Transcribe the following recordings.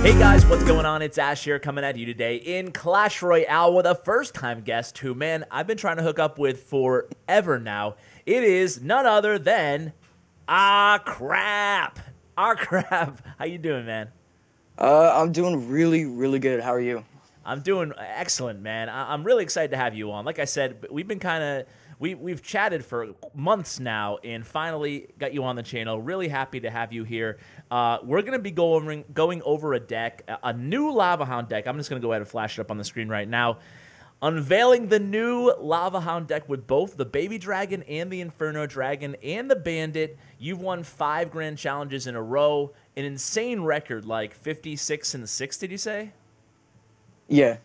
Hey guys, what's going on? It's Ash here coming at you today in Clash Royale with a first-time guest who, man, I've been trying to hook up with forever now. It is none other than AhCraaap. AhCraaap. How you doing, man? I'm doing really good. How are you? I'm doing excellent, man. I'm really excited to have you on. Like I said, we've been kind of we've chatted for months now, and finally got you on the channel. Really happy to have you here. We're gonna be going over a deck, a new Lava Hound deck. I'm just gonna go ahead and flash it up on the screen right now. Unveiling the new Lava Hound deck with both the Baby Dragon and the Inferno Dragon and the Bandit. You've won 5 grand challenges in a row, an insane record, like 56-6. Did you say? Yeah,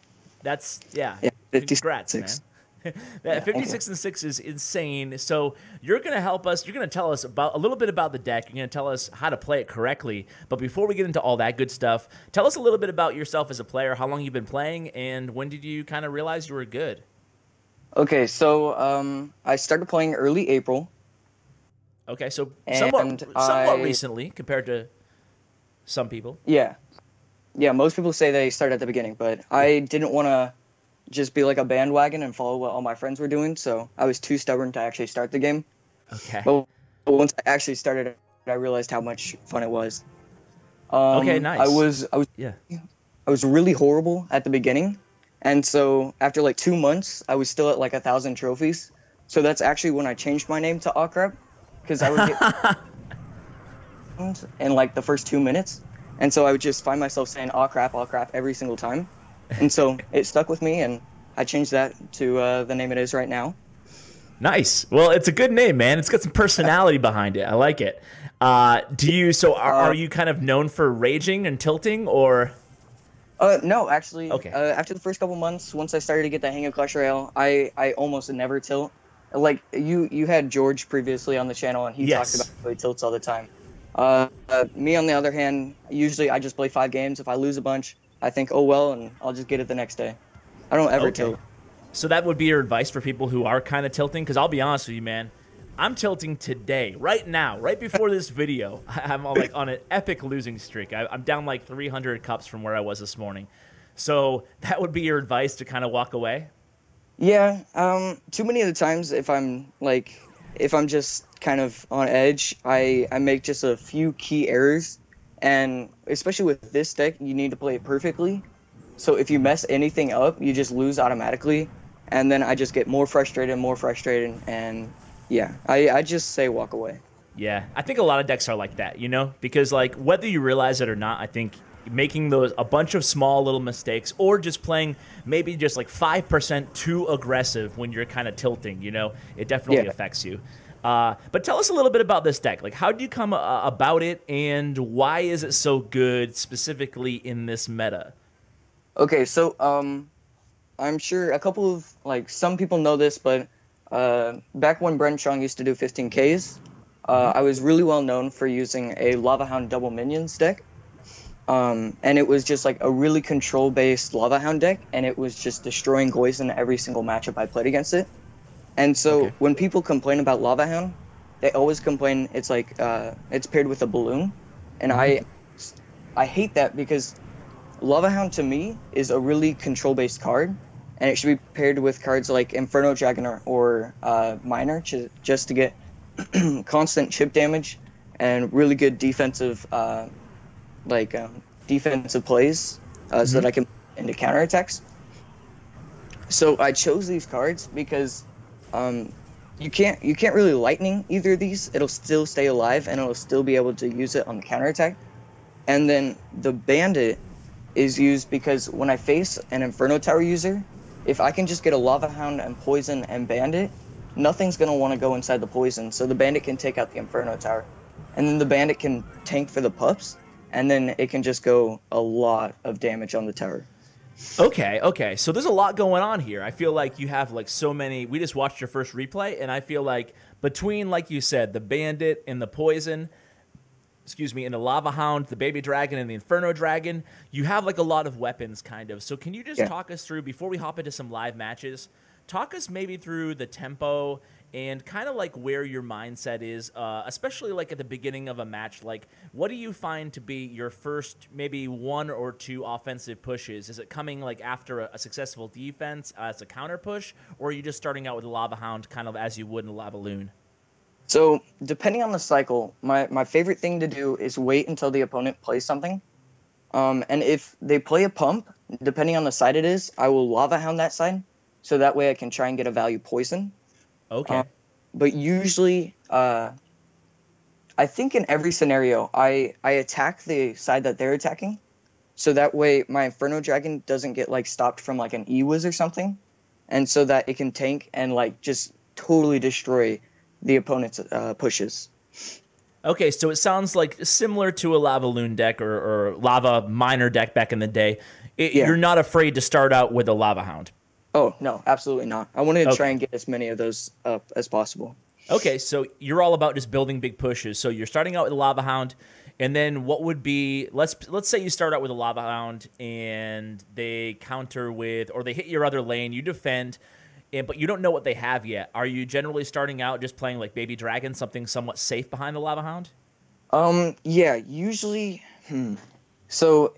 That's yeah. yeah, Congrats, man. 56. That Yeah, thank you. 56-6 is insane. So you're gonna help us. You're gonna tell us about a little bit about the deck. You're gonna tell us how to play it correctly. But before we get into all that good stuff, tell us a little bit about yourself as a player. How long you've been playing, and when did you kind of realize you were good? Okay, so I started playing early April, Okay, so somewhat and somewhat I recently compared to some people. yeah yeah. Most people say they start at the beginning, but Yeah. I didn't want to just be like a bandwagon and follow what all my friends were doing, so I was too stubborn to actually start the game. Okay. But once I actually started, I realized how much fun it was. Okay. I Nice. was I was Yeah. I was really horrible at the beginning, and so after like 2 months, I was still at like 1,000 trophies. So that's actually when I changed my name to AhCraaap, because I would get in like the first 2 minutes, and so I would just find myself saying AhCraaap every single time, and so it stuck with me, and I changed that to the name it is right now. Nice. Well, it's a good name, man. It's got some personality behind it. I like it. Do you? So, are you kind of known for raging and tilting, or? No, actually, Okay. after the first couple months, once I started to get the hang of Clash Royale, I almost never tilt. Like you had George previously on the channel, and he talked about Yes. how he tilts all the time. Me on the other hand, usually I just play 5 games. If I lose a bunch, I think, oh well, and I'll just get it the next day. I don't ever Okay. tilt. So that would be your advice for people who are kind of tilting? Because I'll be honest with you, man. I'm tilting today, right now, right before this video. I'm like on an epic losing streak. I'm down like 300 cups from where I was this morning. So that would be your advice to kind of walk away? Yeah, too many of the times if I'm just kind of on edge, I make just a few key errors, and especially with this deck, you need to play it perfectly. So if you mess anything up, you just lose automatically, and then I just get more frustrated, and yeah, I just say walk away. Yeah, I think a lot of decks are like that, you know? Because, like, whether you realize it or not, I think making a bunch of small little mistakes or just playing maybe just like 5% too aggressive when you're kind of tilting, you know, it definitely Yeah. affects you. But tell us a little bit about this deck. Like, how did you come about it, and why is it so good specifically in this meta? Okay, so I'm sure a couple of like some people know this, but back when Bren Chong used to do 15Ks, I was really well known for using a Lava Hound double minions deck. And it was just like a really control-based Lava Hound deck, and it was just destroying Poison every single matchup I played against it. And so Okay. when people complain about Lava Hound, they always complain it's like it's paired with a balloon, and I hate that because Lava Hound to me is a really control-based card, and it should be paired with cards like Inferno Dragon or Miner just to get constant chip damage and really good defensive like defensive plays so that I can into counterattacks. So I chose these cards because you can't really lightning either of these. It'll still stay alive and it'll still be able to use it on the counterattack. And then the Bandit is used because when I face an Inferno Tower user, if I can just get a Lava Hound and Poison and Bandit, nothing's gonna want to go inside the Poison. So the Bandit can take out the Inferno Tower, and then the Bandit can tank for the pups, and then it can just go a lot of damage on the tower. Okay, okay. So there's a lot going on here. I feel like you have like so many. We just watched your first replay, and I feel like between, like you said, the Bandit and the Poison, excuse me, and the Lava Hound, the Baby Dragon, and the Inferno Dragon, you have like a lot of weapons, kind of. So can you just Yeah. talk us through, before we hop into some live matches, talk us maybe through the tempo and kind of like where your mindset is, especially like at the beginning of a match. Like, what do you find to be your first maybe 1 or 2 offensive pushes? Is it coming like after a successful defense as a counter push, or are you just starting out with a Lava Hound kind of as you would in a Lava Loon? So depending on the cycle, my favorite thing to do is wait until the opponent plays something. And if they play a pump, depending on the side it is, I will Lava Hound that side, so that way I can try and get a value poison. Okay. But usually, I think in every scenario, I attack the side that they're attacking, so that way my Inferno Dragon doesn't get like stopped from like an E-Wiz or something, and so that it can tank and like just totally destroy the opponent's pushes. Okay, so it sounds like similar to a Lava Loon deck or Lava Miner deck back in the day. Yeah. You're not afraid to start out with a Lava Hound. Oh, no, absolutely not. I wanted to Okay. try and get as many of those up as possible. Okay, so you're all about just building big pushes. So you're starting out with a Lava Hound, and then what would be, let's say you start out with a Lava Hound and they counter with, or they hit your other lane, you defend, but you don't know what they have yet. Are you generally starting out just playing like Baby Dragon, something somewhat safe behind the Lava Hound? Yeah, usually, So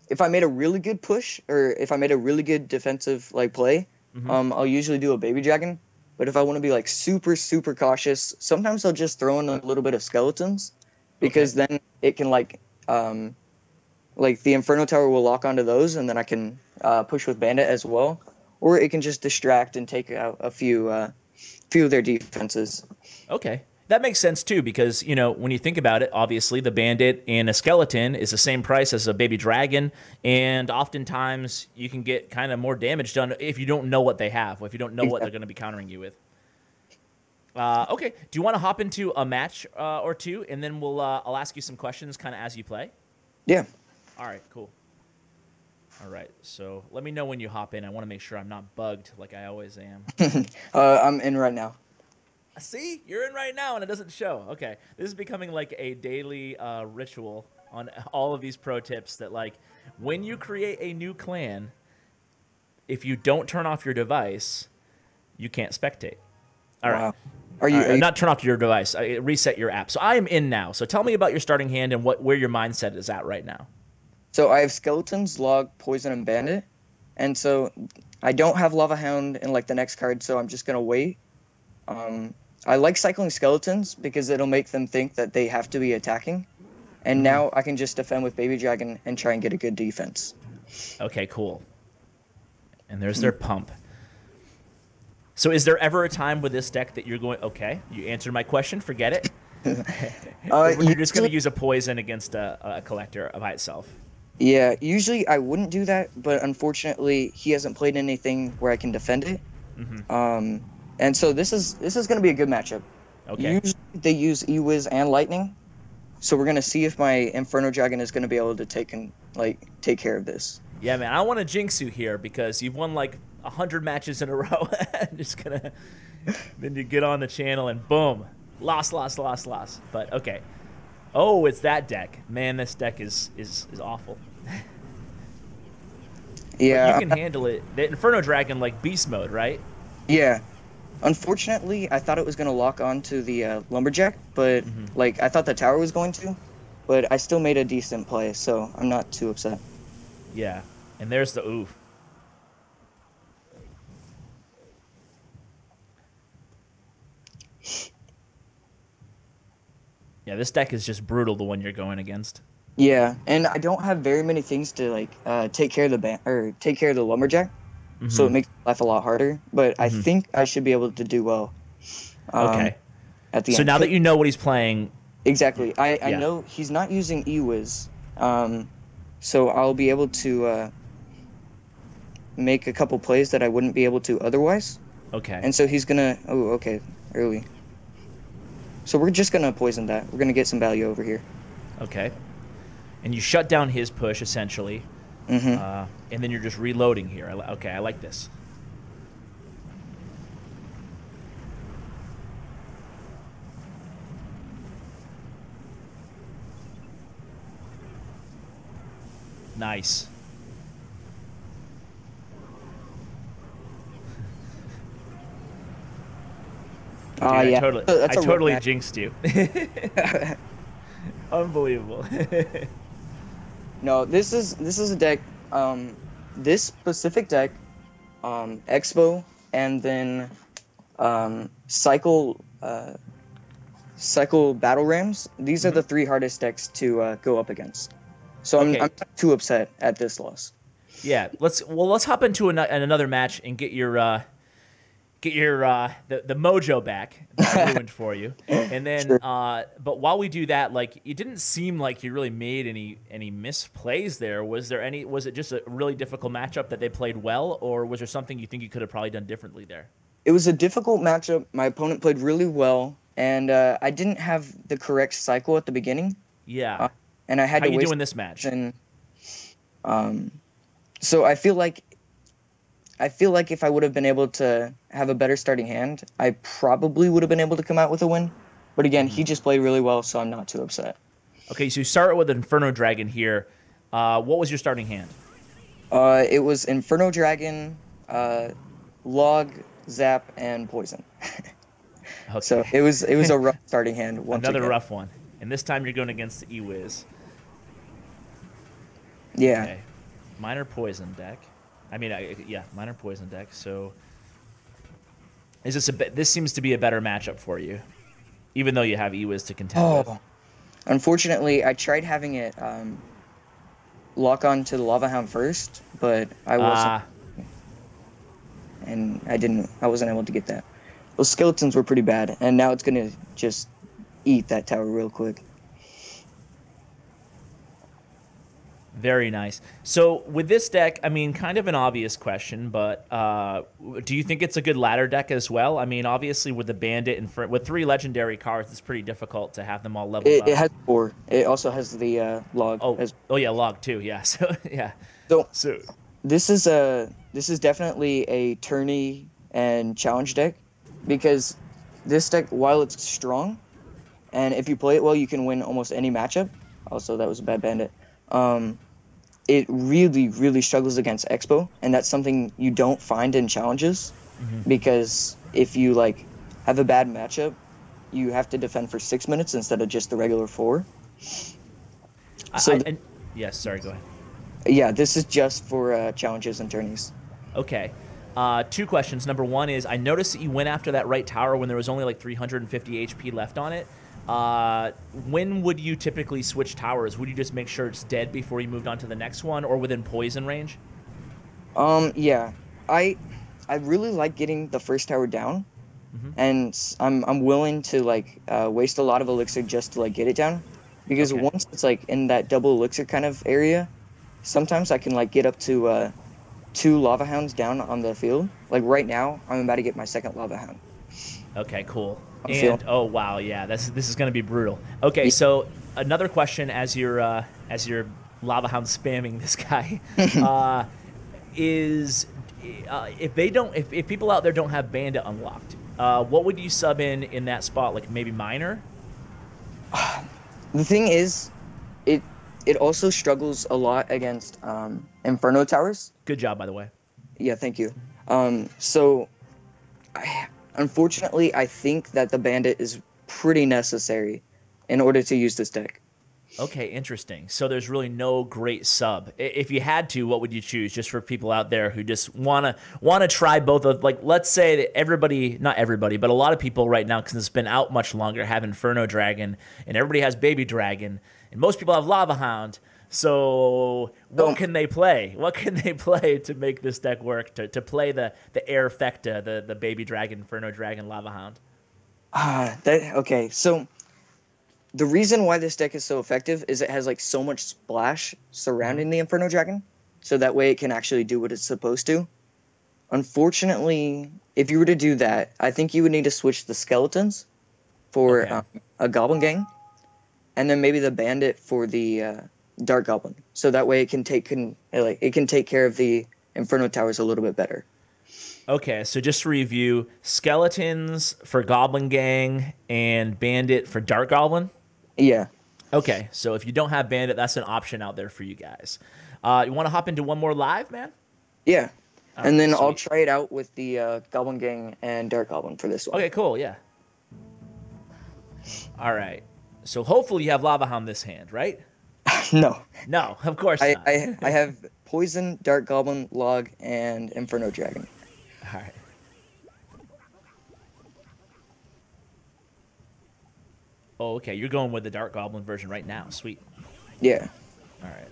if I made a really good push, or if I made a really good defensive like play, I'll usually do a Baby Dragon. But if I want to be like super, super cautious, sometimes I'll just throw in a little bit of skeletons, because then it can like the Inferno Tower will lock onto those, and then I can push with Bandit as well. Or it can just distract and take out a few of their defenses. Okay. That makes sense too, because, you know, when you think about it, obviously the Bandit and a Skeleton is the same price as a Baby Dragon, and oftentimes you can get kind of more damage done if you don't know what they have, or if you don't know what they're going to be countering you with. Okay, do you want to hop into a match or two, and then I'll ask you some questions kind of as you play? Yeah. All right, cool. All right, so let me know when you hop in. I want to make sure I'm not bugged like I always am. I'm in right now. See, you're in right now and it doesn't show. Okay, this is becoming like a daily ritual on all of these pro tips that, like, when you create a new clan, if you don't turn off your device, you can't spectate. All right. Wow. Are you not turn off your device? Reset your app. So I am in now. So tell me about your starting hand and where your mindset is at right now. So I have Skeletons, Log, Poison, and Bandit. And so I don't have Lava Hound in like the next card, so I'm just going to wait. I like cycling Skeletons because it'll make them think that they have to be attacking. And now I can just defend with Baby Dragon and try and get a good defense. Okay, cool. And there's their pump. So is there ever a time with this deck that you're going, okay, you answered my question, forget it? You're just going to use a poison against a collector by itself. Yeah, usually I wouldn't do that, but unfortunately he hasn't played anything where I can defend it. And so this is going to be a good matchup. Okay. Usually they use E-Wiz and Lightning, so we're going to see if my Inferno Dragon is going to be able to take care of this. Yeah, man, I don't want to jinx you here because you've won like 100 matches in a row. I'm just gonna then you get on the channel and boom, lost. But okay. Oh, it's that deck. Man, this deck is awful. Yeah, but you can handle it. The Inferno Dragon, like beast mode, right? Yeah. Unfortunately, I thought it was going to lock onto the Lumberjack, but like I thought the tower was going to, but I still made a decent play, so I'm not too upset. Yeah, and there's the oof. Yeah, this deck is just brutal, the one you're going against. Yeah, and I don't have very many things to like take care of the Lumberjack, so it makes life a lot harder. But I think I should be able to do well. Okay. At the so end. now that you know what he's playing, exactly, I know he's not using E-Wiz, so I'll be able to make a couple plays that I wouldn't be able to otherwise. Okay. And so he's gonna. Oh, okay, early. So we're just gonna poison that. We're gonna get some value over here. Okay. And you shut down his push, essentially. And then you're just reloading here. Okay, I like this. Nice. Dude, I Yeah. totally, That's I a rough totally match. jinxed you. Unbelievable. No, this is a deck. This specific deck, Expo, and then Cycle Battle Rams. These are the three hardest decks to go up against. So I'm Okay. not too upset at this loss. Yeah, let's hop into another match and get your the mojo back that I ruined for you. And then Sure. but while we do that, like, it didn't seem like you really made any misplays there. Was it just a really difficult matchup that they played well, or was there something you think you could have probably done differently there? It was a difficult matchup. My opponent played really well, and I didn't have the correct cycle at the beginning, Yeah. and I had How to you waste. doing this match? And so I feel like if I would have been able to have a better starting hand, I probably would have been able to come out with a win. But again, he just played really well, so I'm not too upset. Okay, so you start with Inferno Dragon here. What was your starting hand? It was Inferno Dragon, Log, Zap, and Poison. Okay. So it was a rough starting hand. Another again. rough one. And this time you're going against the E-Wiz. Yeah. Okay. Minor Poison deck. I mean, yeah, Minor Poison deck. So is this seems to be a better matchup for you, even though you have E-Wiz to contend with. Unfortunately, I tried having it lock on to the Lava Hound first, but I wasn't, and I wasn't able to get that. Those skeletons were pretty bad, and now it's gonna just eat that tower real quick. Very nice. So with this deck, I mean, kind of an obvious question, but do you think it's a good ladder deck as well? I mean, obviously with the Bandit and with 3 legendary cards, it's pretty difficult to have them all leveled up. It has 4. It also has the log. Oh yeah, log too. Yeah. So yeah. So this is definitely a tourney and challenge deck, because this deck, while it's strong, and if you play it well, you can win almost any matchup. Also, that was a bad Bandit. It really, really struggles against Expo, and that's something you don't find in challenges, because if you have a bad matchup, you have to defend for 6 minutes instead of just the regular 4. Yes, sorry, go ahead. Yeah, this is just for challenges and tourneys. Okay. 2 questions. Number 1 is, I noticed that you went after that right tower when there was only like 350 HP left on it. When would you typically switch towers? Would you just make sure it's dead before you moved on to the next one, or within poison range? Yeah. I really like getting the first tower down, and I'm willing to waste a lot of elixir just to get it down, because once it's in that double elixir kind of area, sometimes I can get up to 2 lava hounds down on the field. Like right now, I'm about to get my second lava hound. Okay, cool. And oh wow, yeah, this is going to be brutal. Okay, so another question as you're lava hound spamming this guy is if people out there don't have Bandit unlocked, what would you sub in that spot? Like maybe Minor? The thing is, it also struggles a lot against Inferno towers. Good job, by the way. Yeah, thank you. Unfortunately, I think that the Bandit is pretty necessary in order to use this deck. Okay, interesting. So there's really no great sub. If you had to, what would you choose? Just for people out there who just wanna try both of, let's say that everybody, not everybody, but a lot of people right now, because it's been out much longer, have Inferno Dragon, and everybody has Baby Dragon, and most people have Lava Hound. So what can they play? What can they play to make this deck work? To play the Airfecta, the Baby Dragon, Inferno Dragon, Lava Hound? Okay, so the reason why this deck is so effective is it has so much splash surrounding the Inferno Dragon, so that way it can actually do what it's supposed to. Unfortunately, if you were to do that, I think you would need to switch the skeletons for a Goblin Gang, and then maybe the Bandit for the Dark Goblin, so that way it can take care of the Inferno towers a little bit better. Okay, so just to review, skeletons for Goblin Gang and Bandit for Dark Goblin? Yeah. Okay, so if you don't have Bandit, that's an option out there for you guys. You want to hop into one more live, man? Yeah. And then I'll try it out with the Goblin Gang and Dark Goblin for this one. Okay, cool, yeah. All right. So hopefully you have Lava Hound this hand, right? No. No, of course I, not. I have Poison, Dark Goblin, Log, and Inferno Dragon. All right. Oh, okay. You're going with the Dark Goblin version right now. Sweet. Yeah. All right.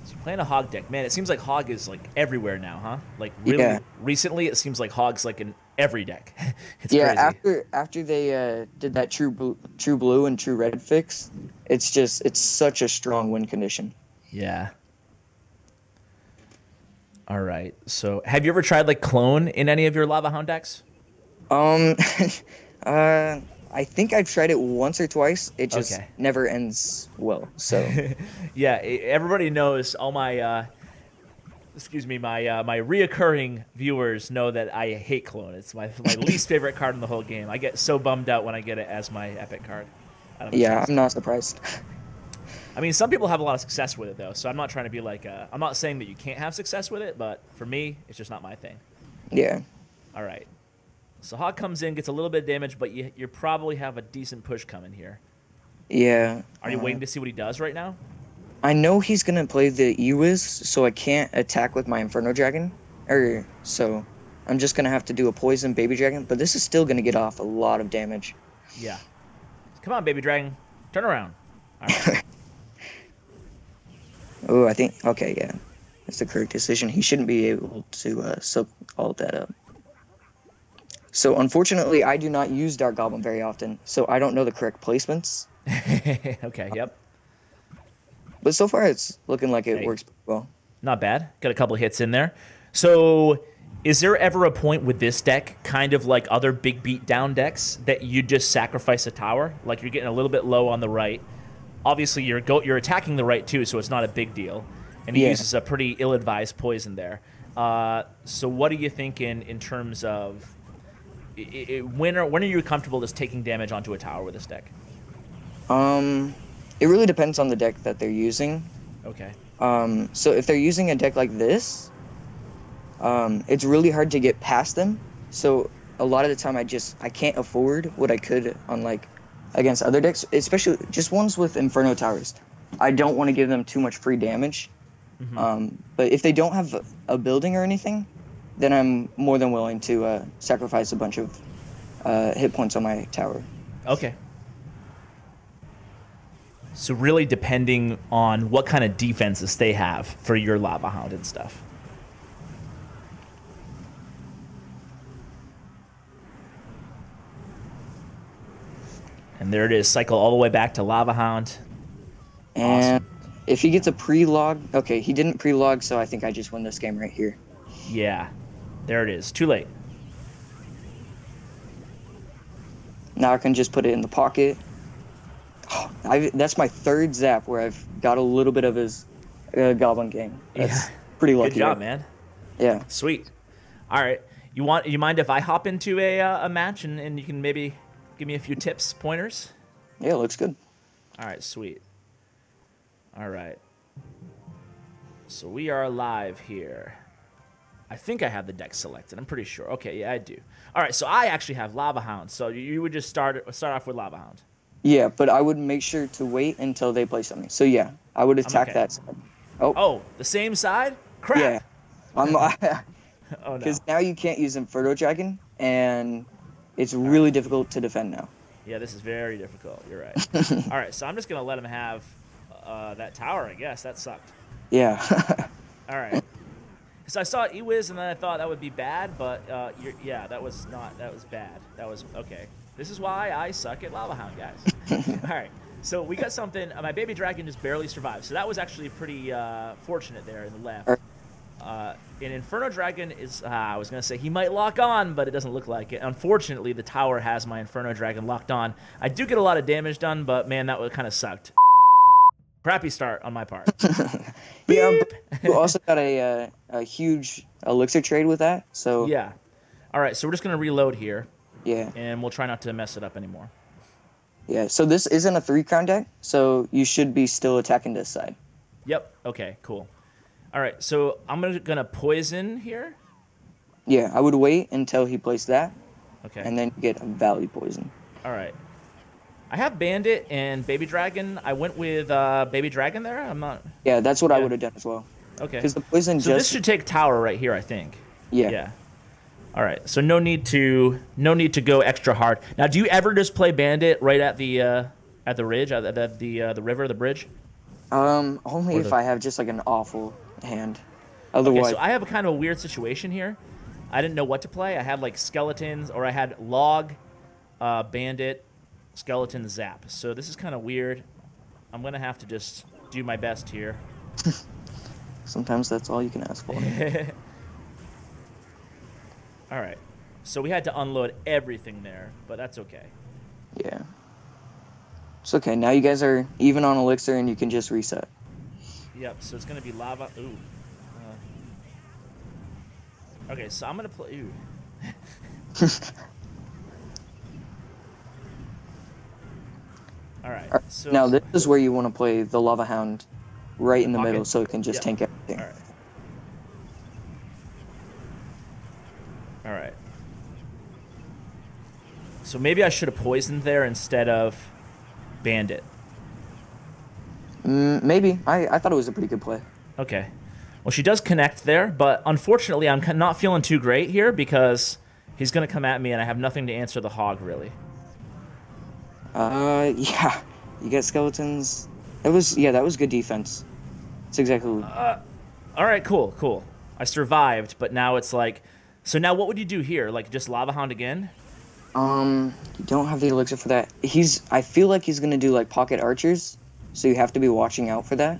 So you're playing a Hog deck. Man, it seems like Hog is like everywhere now, huh? Like really Yeah. recently it seems like Hog's like in every deck. It's Yeah, crazy. after they did that true blue and true red fix, it's such a strong win condition. Yeah. All right. So have you ever tried like clone in any of your Lava Hound decks? Um, I think I've tried it once or twice. It just Okay. never ends well. So Yeah, everybody knows. All my, excuse me, my reoccurring viewers know that I hate clone. It's my least favorite card in the whole game. I get so bummed out when I get it as my epic card. I don't yeah, trust. I'm not surprised. I mean, some people have a lot of success with it though, so I'm not trying to be like. I'm not saying that you can't have success with it, but for me, it's just not my thing. Yeah. All right. So Hog comes in, gets a little bit of damage, but you probably have a decent push coming here. Yeah. Are you waiting to see what he does right now? I know he's gonna play the Ewiz, so I can't attack with my Inferno Dragon. So I'm just gonna have to do a Poison Baby Dragon, but this is still gonna get off a lot of damage. Yeah. Come on, baby dragon. Turn around. All right. Oh, I think okay, yeah, that's the correct decision. He shouldn't be able to soak all of that up. So unfortunately, I do not use Dark Goblin very often, so I don't know the correct placements. Okay, yep. But so far, it's looking like it Hey. works well. Not bad. Got a couple hits in there. So, is there ever a point with this deck, kind of like other big beat down decks, that you just sacrifice a tower? Like you're getting a little bit low on the right. Obviously, you're attacking the right too, so it's not a big deal. And he Yeah. uses a pretty ill-advised poison there. So, what are you thinking in terms of when are you comfortable just taking damage onto a tower with this deck? It really depends on the deck that they're using. Okay. So if they're using a deck like this, it's really hard to get past them. So a lot of the time I can't afford what I could on like against other decks, especially just ones with Inferno Towers. I don't want to give them too much free damage. But if they don't have a building or anything, then I'm more than willing to sacrifice a bunch of hit points on my tower. Okay. So really depending on what kind of defenses they have for your Lava Hound and stuff. And there it is. Cycle all the way back to Lava Hound. And if he gets a pre-log, okay, he didn't pre-log, so I think I just win this game right here. Yeah. There it is. Too late. Now I can just put it in the pocket. That's my third zap where I've got a little bit of his goblin game. That's pretty lucky. Good job, man. Yeah. Sweet. All right. You mind if I hop into a match and you can maybe give me a few tips, pointers? Yeah, looks good. All right, sweet. All right. So we are live here. I think I have the deck selected. I'm pretty sure. Okay, yeah, I do. All right, so I actually have Lava Hound. So you would just start off with Lava Hound. Yeah, but I would make sure to wait until they play something. So yeah, I would attack okay. that side. Oh, the same side? Crap. Yeah. Oh no. Because now you can't use Inferno Dragon, and it's really difficult to defend now. Yeah, this is very difficult. You're right. All right, so I'm just gonna let him have that tower. I guess that sucked. Yeah. All right. So I saw Ewiz, and then I thought that would be bad, but yeah, that was bad. That was okay. This is why I suck at Lava Hound, guys. All right, so we got something. My baby dragon just barely survived, so that was actually pretty fortunate there in the left. An Inferno Dragon is, I was going to say he might lock on, but it doesn't look like it. Unfortunately, the tower has my Inferno Dragon locked on. I do get a lot of damage done, but man, that would kind of sucked. Crappy start on my part. Yeah, but you also got a huge elixir trade with that, so... Yeah. All right, so we're just going to reload here. Yeah. And we'll try not to mess it up anymore. Yeah, so this isn't a 3-crown deck, so you should be still attacking this side. Yep. Okay, cool. All right, so I'm gonna poison here. Yeah, I would wait until he plays that. Okay. And then get a value poison. All right. I have Bandit and Baby Dragon. I went with Baby Dragon there. I'm not. Yeah, that's what I Yeah. would have done as well. Okay. Because the poison So this just should take tower right here, I think. yeah. Yeah. All right. So no need to go extra hard. Now, do you ever just play Bandit right at the ridge, at the river, the bridge? Only Or if the- I have just like an awful hand. Okay, Otherwise, so I have a kind of a weird situation here. I didn't know what to play. I had like skeletons, or I had log, bandit, skeleton, zap. So this is kind of weird. I'm gonna have to just do my best here. sometimes that's all you can ask for. All right. So we had to unload everything there, but that's okay. Yeah. It's okay. Now you guys are even on elixir, and you can just reset. Yep. So it's gonna be lava. Ooh. Okay. So I'm gonna play. Ooh. All right. So Now this is where you want to play the lava hound, right in the Pocket? middle, so it can just Yep. tank everything. All right. All right. So maybe I should have poisoned there instead of bandit. Maybe. I thought it was a pretty good play. Okay. Well, she does connect there, but unfortunately, I'm not feeling too great here because he's going to come at me and I have nothing to answer the hog, really. Yeah. You get skeletons. That was good defense. It's exactly. All right, cool, cool. I survived, but now it's like... So now what would you do here? Like, just Lava Hound again? You don't have the elixir for that. I feel like he's gonna do like pocket archers, so you have to be watching out for that.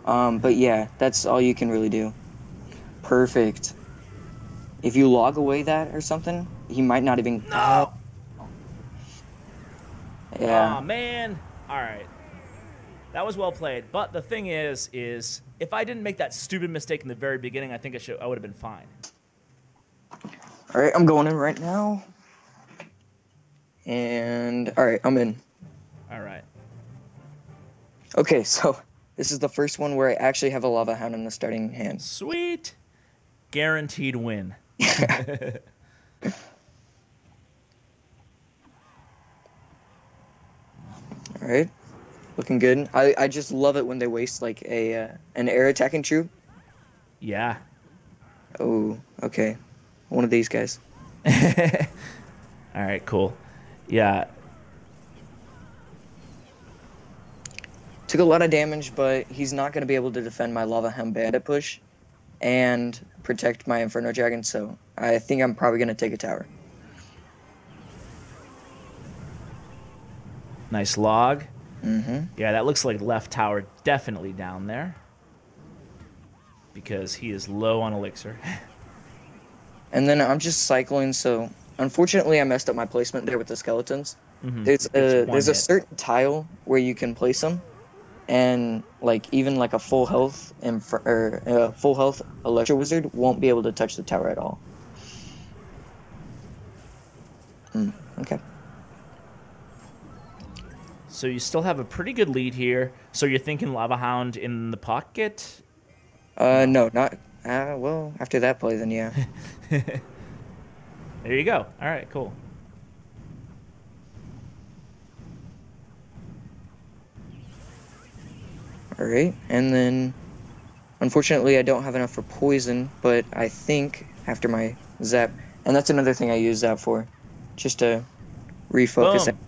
But yeah, that's all you can really do. Perfect. If you log away that or something, he might not even. No! Yeah. Aw, man. All right. That was well played. But the thing is if I didn't make that stupid mistake in the very beginning, I think I would have been fine. All right, I'm going in right now. And all right, I'm in. All right. Okay, so this is the first one where I actually have a lava hound in the starting hand. Sweet. Guaranteed win. All right, looking good. I just love it when they waste like an air attacking troop. Yeah. Oh, okay. One of these guys. All right, cool. Yeah. Took a lot of damage, but he's not going to be able to defend my Lava Hound Bandit push and protect my Inferno Dragon, so I think I'm probably going to take a tower. Nice log. Mm-hmm. Yeah, that looks like left tower definitely down there. Because he is low on elixir. And then I'm just cycling, so unfortunately I messed up my placement there with the skeletons. Mhm. There's It's one a hit. certain tile where you can place them, and like even like a full health full health Electro Wizard won't be able to touch the tower at all. Okay. So you still have a pretty good lead here. So you're thinking Lava Hound in the pocket? No, not. Well, after that play, then yeah. There you go. All right, cool. All right, and then unfortunately I don't have enough for poison, but I think after my zap, and that's another thing I use zap for, just to refocus. Boom.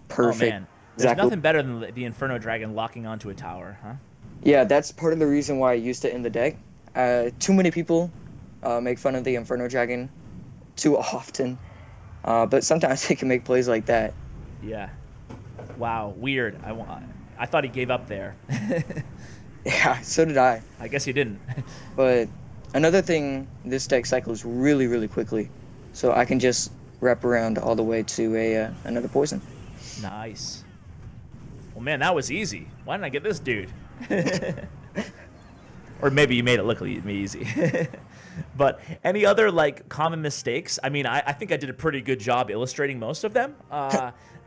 Perfect. Oh, man. There's Exactly. nothing better than the Inferno Dragon locking onto a tower, huh? Yeah, that's part of the reason why I used it in the deck. Too many people make fun of the Inferno Dragon too often, but sometimes they can make plays like that. Yeah. Wow, weird. I thought he gave up there. Yeah, so did I. I guess he didn't. But another thing, this deck cycles really, really quickly, so I can just wrap around all the way to another poison. Nice. Well, man, that was easy. Why didn't I get this dude? Or maybe you made it look easy. But any other like common mistakes? I mean, I think I did a pretty good job illustrating most of them.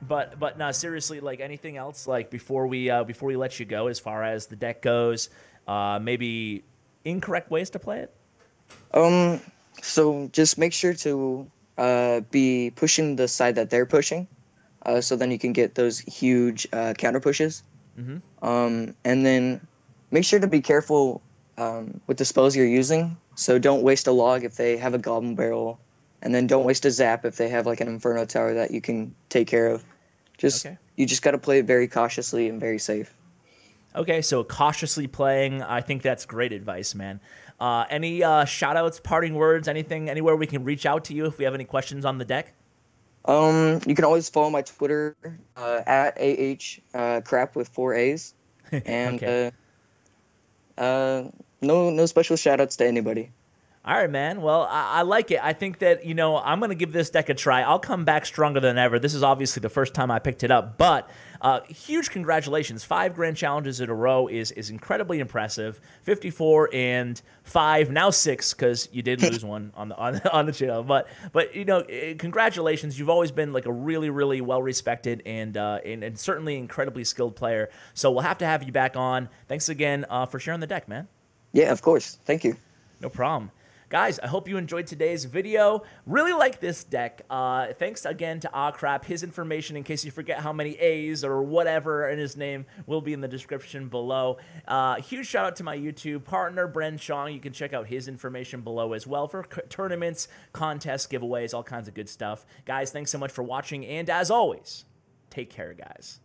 But no, seriously, like anything else, like before we let you go, as far as the deck goes, maybe incorrect ways to play it. So just make sure to be pushing the side that they're pushing, so then you can get those huge counter pushes. And then make sure to be careful with the spells you're using. So don't waste a log if they have a Goblin Barrel, and then don't waste a zap if they have like an Inferno Tower that you can take care of. You just got to play it very cautiously and very safe. Okay, so cautiously playing, I think that's great advice, man. Any shout-outs, parting words, anything, anywhere we can reach out to you if we have any questions on the deck? You can always follow my Twitter at AHCRAAAP with 4 A's. And Okay. no special shout-outs to anybody. All right, man. Well, I like it. I think that, you know, I'm going to give this deck a try. I'll come back stronger than ever. This is obviously the first time I picked it up, but huge congratulations. 5 grand challenges in a row is incredibly impressive. 54 and 5, now 6, because you did lose one on the channel. But you know, congratulations. You've always been like a really, really well-respected and certainly incredibly skilled player. So we'll have to have you back on. Thanks again for sharing the deck, man. Yeah, of course. Thank you. No problem. Guys, I hope you enjoyed today's video. Really like this deck. Thanks again to AhCraaap. His information, in case you forget how many A's or whatever in his name, will be in the description below. Huge shout out to my YouTube partner, Bren Chong. You can check out his information below as well for tournaments, contests, giveaways, all kinds of good stuff. Guys, thanks so much for watching, and as always, take care, guys.